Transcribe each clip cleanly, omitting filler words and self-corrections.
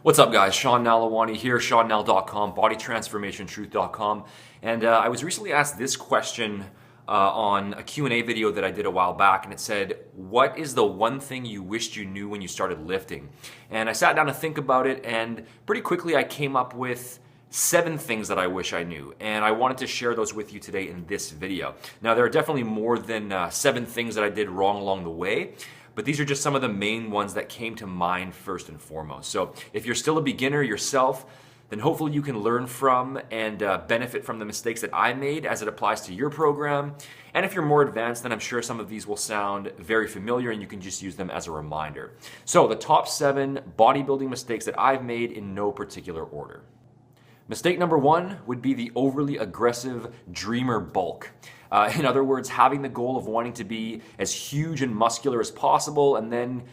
What's up, guys? Sean Nalawani here, SeanNal.com, bodytransformationtruth.com. And I was recently asked this question on a Q&A video that I did a while back, and it said, what is the one thing you wished you knew when you started lifting? And I sat down to think about it, and pretty quickly I came up with 7 things that I wish I knew, and I wanted to share those with you today in this video. Now, there are definitely more than 7 things that I did wrong along the way, but these are just some of the main ones that came to mind first and foremost. So if you're still a beginner yourself, then hopefully you can learn from and benefit from the mistakes that I made as it applies to your program. And if you're more advanced, then I'm sure some of these will sound very familiar and you can just use them as a reminder. So the top 7 bodybuilding mistakes that I've made in no particular order. Mistake number 1 would be the overly aggressive dreamer bulk. In other words, having the goal of wanting to be as huge and muscular as possible and then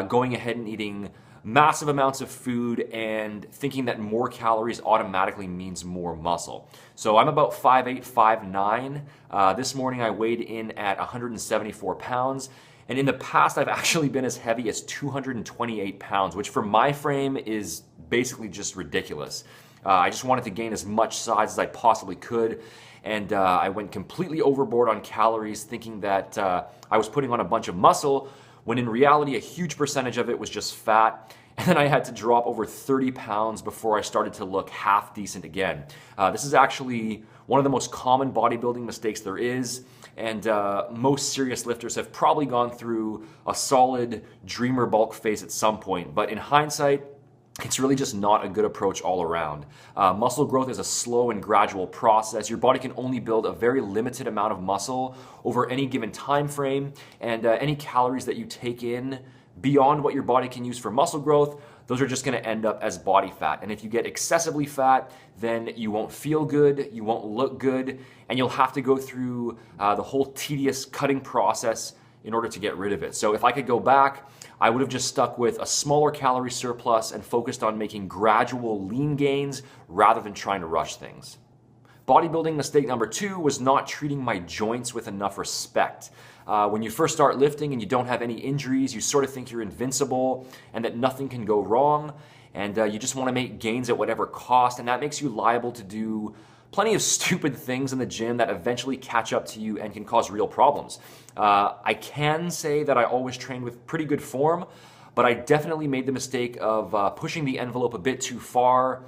going ahead and eating massive amounts of food and thinking that more calories automatically means more muscle. So I'm about 5'8", 5'9". This morning I weighed in at 174 pounds. And in the past, I've actually been as heavy as 228 pounds, which for my frame is basically just ridiculous. I just wanted to gain as much size as I possibly could. And I went completely overboard on calories, thinking that I was putting on a bunch of muscle, when in reality, a huge percentage of it was just fat. And then I had to drop over 30 pounds before I started to look half decent again. This is actually one of the most common bodybuilding mistakes there is. And most serious lifters have probably gone through a solid dreamer bulk phase at some point. But in hindsight, it's really just not a good approach all around. Muscle growth is a slow and gradual process. Your body can only build a very limited amount of muscle over any given time frame, and any calories that you take in beyond what your body can use for muscle growth, those are just gonna end up as body fat. And if you get excessively fat, then you won't feel good, you won't look good, and you'll have to go through the whole tedious cutting process in order to get rid of it. So if I could go back, I would have just stuck with a smaller calorie surplus and focused on making gradual lean gains rather than trying to rush things. Bodybuilding mistake number 2 was not treating my joints with enough respect. When you first start lifting and you don't have any injuries, you sort of think you're invincible and that nothing can go wrong, and you just want to make gains at whatever cost, and that makes you liable to do plenty of stupid things in the gym that eventually catch up to you and can cause real problems. I can say that I always trained with pretty good form, but I definitely made the mistake of pushing the envelope a bit too far,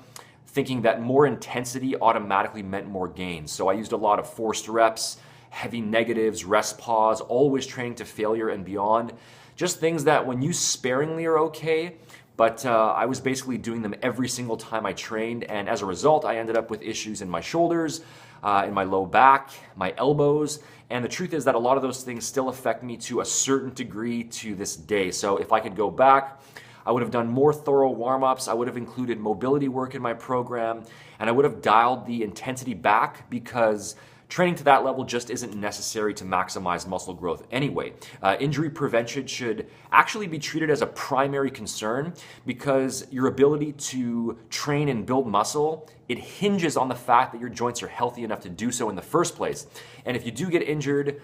thinking that more intensity automatically meant more gains. So I used a lot of forced reps, heavy negatives, rest pause, always training to failure and beyond. Just things that when used sparingly are okay, but I was basically doing them every single time I trained, and as a result, I ended up with issues in my shoulders, in my low back, my elbows, and the truth is that a lot of those things still affect me to a certain degree to this day. So if I could go back, I would have done more thorough warm-ups, I would have included mobility work in my program, and I would have dialed the intensity back, because training to that level just isn't necessary to maximize muscle growth anyway. Injury prevention should actually be treated as a primary concern, because your ability to train and build muscle, it hinges on the fact that your joints are healthy enough to do so in the first place. And if you do get injured,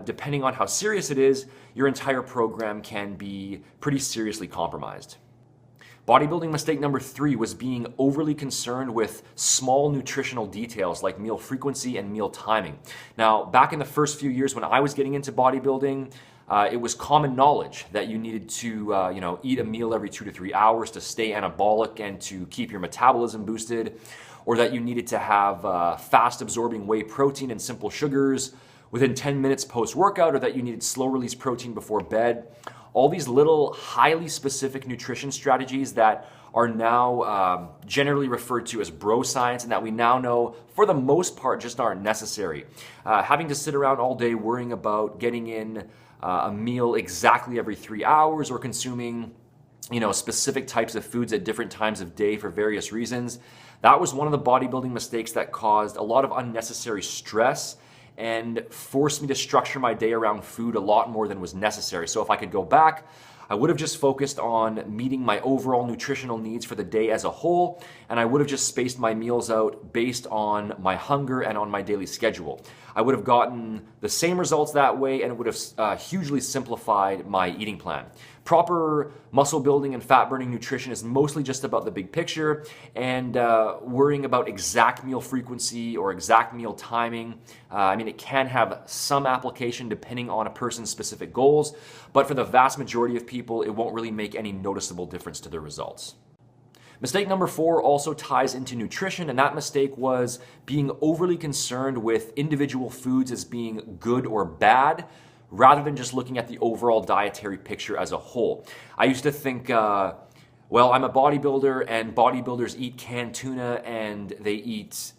depending on how serious it is, your entire program can be pretty seriously compromised. Bodybuilding mistake number 3 was being overly concerned with small nutritional details like meal frequency and meal timing. Now, back in the first few years when I was getting into bodybuilding, it was common knowledge that you needed to eat a meal every 2 to 3 hours to stay anabolic and to keep your metabolism boosted, or that you needed to have fast-absorbing whey protein and simple sugars within 10 minutes post-workout, or that you needed slow-release protein before bed. All these little highly specific nutrition strategies that are now generally referred to as bro science, and that we now know for the most part just aren't necessary. Having to sit around all day worrying about getting in a meal exactly every 3 hours, or consuming specific types of foods at different times of day for various reasons, that was one of the bodybuilding mistakes that caused a lot of unnecessary stress and forced me to structure my day around food a lot more than was necessary. So if I could go back, I would have just focused on meeting my overall nutritional needs for the day as a whole, and I would have just spaced my meals out based on my hunger and on my daily schedule. I would have gotten the same results that way, and it would have hugely simplified my eating plan. Proper muscle building and fat burning nutrition is mostly just about the big picture, and worrying about exact meal frequency or exact meal timing. I mean, it can have some application depending on a person's specific goals, but for the vast majority of people, it won't really make any noticeable difference to their results. Mistake number 4 also ties into nutrition, and that mistake was being overly concerned with individual foods as being good or bad, rather than just looking at the overall dietary picture as a whole. I used to think, well, I'm a bodybuilder, and bodybuilders eat canned tuna, and they eat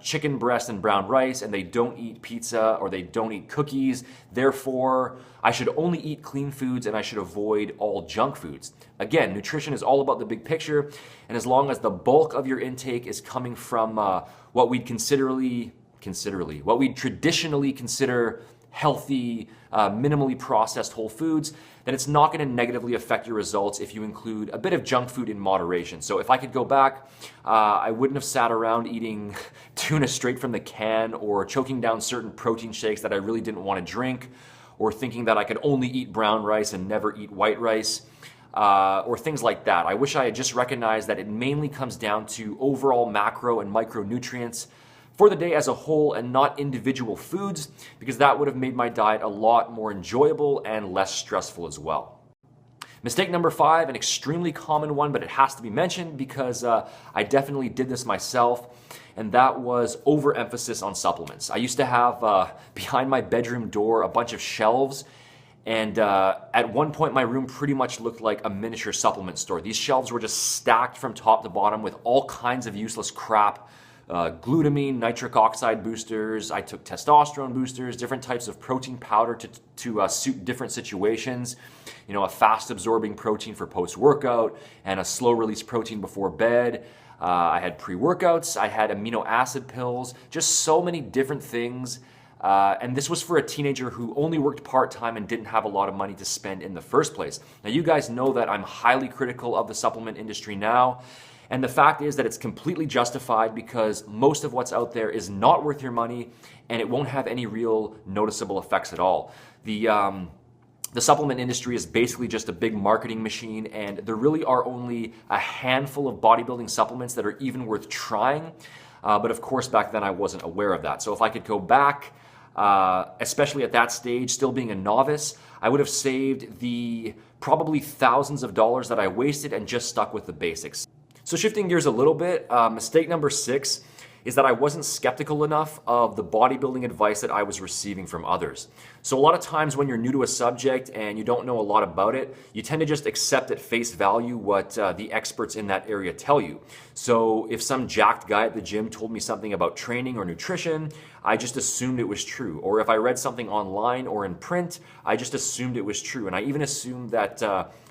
chicken breast and brown rice, and they don't eat pizza, or they don't eat cookies. Therefore, I should only eat clean foods, and I should avoid all junk foods. Again, nutrition is all about the big picture, and as long as the bulk of your intake is coming from what we'd traditionally consider healthy, minimally processed whole foods, then it's not going to negatively affect your results if you include a bit of junk food in moderation. So if I could go back, I wouldn't have sat around eating tuna straight from the can, or choking down certain protein shakes that I really didn't want to drink, or thinking that I could only eat brown rice and never eat white rice, or things like that. I wish I had just recognized that it mainly comes down to overall macro and micronutrients for the day as a whole, and not individual foods, because that would have made my diet a lot more enjoyable and less stressful as well. Mistake number 5, an extremely common one, but it has to be mentioned because I definitely did this myself, and that was overemphasis on supplements. I used to have behind my bedroom door a bunch of shelves, and at one point my room pretty much looked like a miniature supplement store. These shelves were just stacked from top to bottom with all kinds of useless crap. Glutamine, nitric oxide boosters. I took testosterone boosters, different types of protein powder to suit different situations. You know, a fast absorbing protein for post-workout and a slow release protein before bed. I had pre-workouts, I had amino acid pills, just so many different things. And this was for a teenager who only worked part-time and didn't have a lot of money to spend in the first place. Now, you guys know that I'm highly critical of the supplement industry now. And the fact is that it's completely justified, because most of what's out there is not worth your money, and it won't have any real noticeable effects at all. The supplement industry is basically just a big marketing machine, and there really are only a handful of bodybuilding supplements that are even worth trying. But of course, back then I wasn't aware of that. So if I could go back, especially at that stage, still being a novice, I would have saved the probably thousands of dollars that I wasted and just stuck with the basics. So shifting gears a little bit, mistake number 6 is that I wasn't skeptical enough of the bodybuilding advice that I was receiving from others. So a lot of times when you're new to a subject and you don't know a lot about it, you tend to just accept at face value what the experts in that area tell you. So if some jacked guy at the gym told me something about training or nutrition, I just assumed it was true. Or if I read something online or in print, I just assumed it was true. And I even assumed that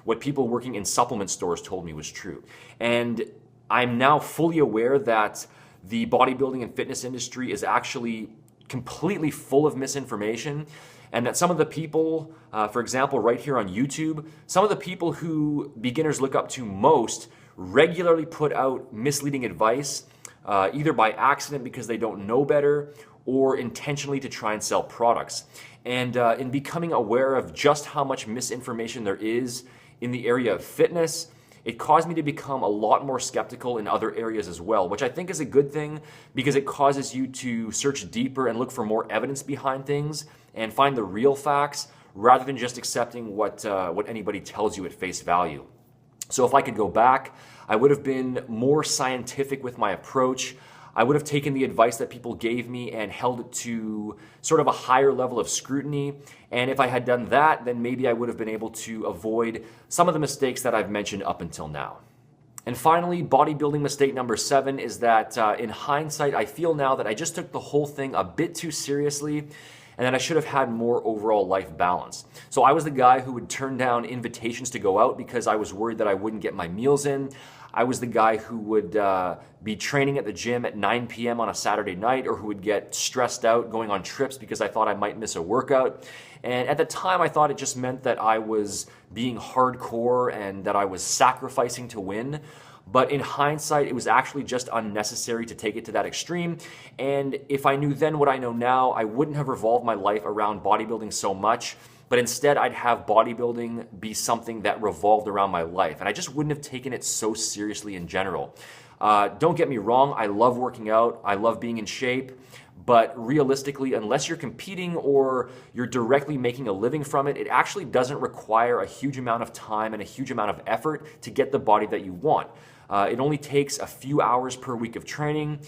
what people working in supplement stores told me was true. And I'm now fully aware that the bodybuilding and fitness industry is actually completely full of misinformation, and that some of the people, for example, right here on YouTube, some of the people who beginners look up to most regularly put out misleading advice, either by accident because they don't know better, or intentionally to try and sell products. And in becoming aware of just how much misinformation there is in the area of fitness, it caused me to become a lot more skeptical in other areas as well, which I think is a good thing, because it causes you to search deeper and look for more evidence behind things and find the real facts, rather than just accepting what anybody tells you at face value. So if I could go back, I would have been more scientific with my approach. I would have taken the advice that people gave me and held it to sort of a higher level of scrutiny. And if I had done that, then maybe I would have been able to avoid some of the mistakes that I've mentioned up until now. And finally, bodybuilding mistake number 7 is that in hindsight, I feel now that I just took the whole thing a bit too seriously, and that I should have had more overall life balance. So I was the guy who would turn down invitations to go out because I was worried that I wouldn't get my meals in. I was the guy who would be training at the gym at 9 p.m. on a Saturday night, or who would get stressed out going on trips because I thought I might miss a workout. And at the time, I thought it just meant that I was being hardcore and that I was sacrificing to win. But in hindsight, it was actually just unnecessary to take it to that extreme. And if I knew then what I know now, I wouldn't have revolved my life around bodybuilding so much. But instead, I'd have bodybuilding be something that revolved around my life. And I just wouldn't have taken it so seriously in general. Don't get me wrong, I love working out. I love being in shape. But realistically, unless you're competing or you're directly making a living from it, it actually doesn't require a huge amount of time and a huge amount of effort to get the body that you want. It only takes a few hours per week of training.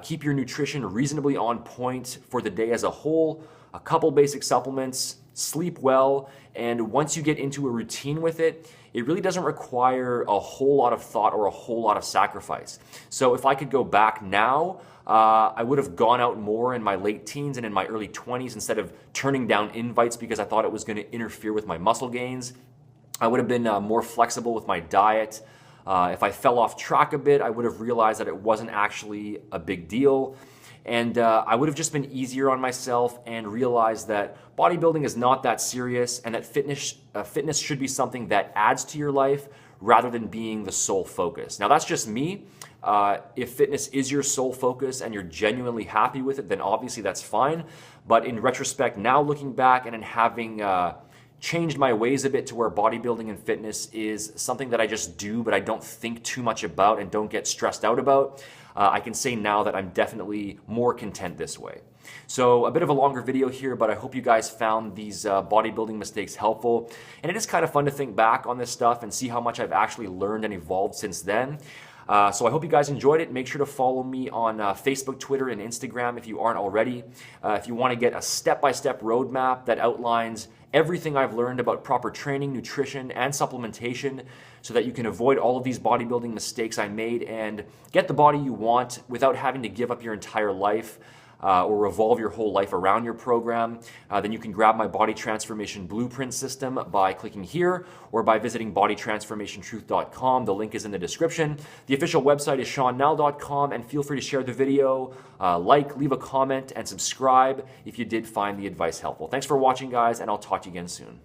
Keep your nutrition reasonably on point for the day as a whole, a couple basic supplements, sleep well, and once you get into a routine with it, it really doesn't require a whole lot of thought or a whole lot of sacrifice. So if I could go back now, I would have gone out more in my late teens and in my early 20s instead of turning down invites because I thought it was going to interfere with my muscle gains. I would have been more flexible with my diet. If I fell off track a bit, I would have realized that it wasn't actually a big deal. And I would have just been easier on myself and realized that bodybuilding is not that serious and that fitness should be something that adds to your life rather than being the sole focus. Now, that's just me. If fitness is your sole focus and you're genuinely happy with it, then obviously that's fine. But in retrospect, now looking back and in having changed my ways a bit to where bodybuilding and fitness is something that I just do, but I don't think too much about and don't get stressed out about, I can say now that I'm definitely more content this way. So a bit of a longer video here, but I hope you guys found these bodybuilding mistakes helpful. And it is kind of fun to think back on this stuff and see how much I've actually learned and evolved since then. So I hope you guys enjoyed it. Make sure to follow me on Facebook, Twitter, and Instagram if you aren't already. If you want to get a step-by-step roadmap that outlines everything I've learned about proper training, nutrition, and supplementation so that you can avoid all of these bodybuilding mistakes I made and get the body you want without having to give up your entire life or revolve your whole life around your program, then you can grab my Body Transformation Blueprint System by clicking here or by visiting bodytransformationtruth.com. The link is in the description. The official website is SeanNell.com, and feel free to share the video, leave a comment, and subscribe if you did find the advice helpful. Thanks for watching, guys, and I'll talk to you again soon.